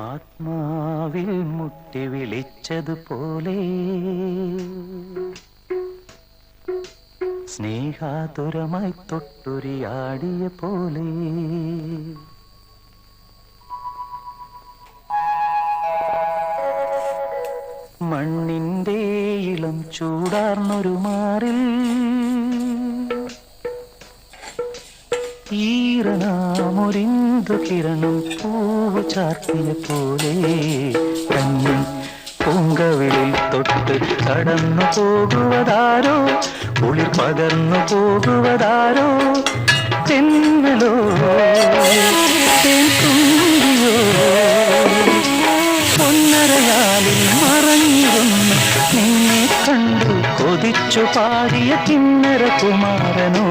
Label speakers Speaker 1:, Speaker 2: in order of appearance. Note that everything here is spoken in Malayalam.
Speaker 1: ആത്മാവിൽ മുട്ടി വിളിച്ചതുപോലെ സ്നേഹാതുരമായി തൊട്ടുരിയാടിയ പോലെ മണ്ണിൻ്റെ ഇളം ചൂടാർന്നൊരു മാറിൽ ഈറനാമൊരിന്തു കിരണം പൂവ് ചാർത്തിയ പോലെ കണ്ണി പൂങ്കവിളിൽ തൊട്ട് കടന്നു പോകുവതാരോ കുളിർ പകർന്നു പോകുവതാരോ തെന്നലോ തേൻകുണ്ടിയോ പൊന്നരയാലിൽ മറഞ്ഞിരുന്നു നിന്നെ കണ്ടു കൊതിച്ചു പാടിയ കിന്നര കുമാരനോ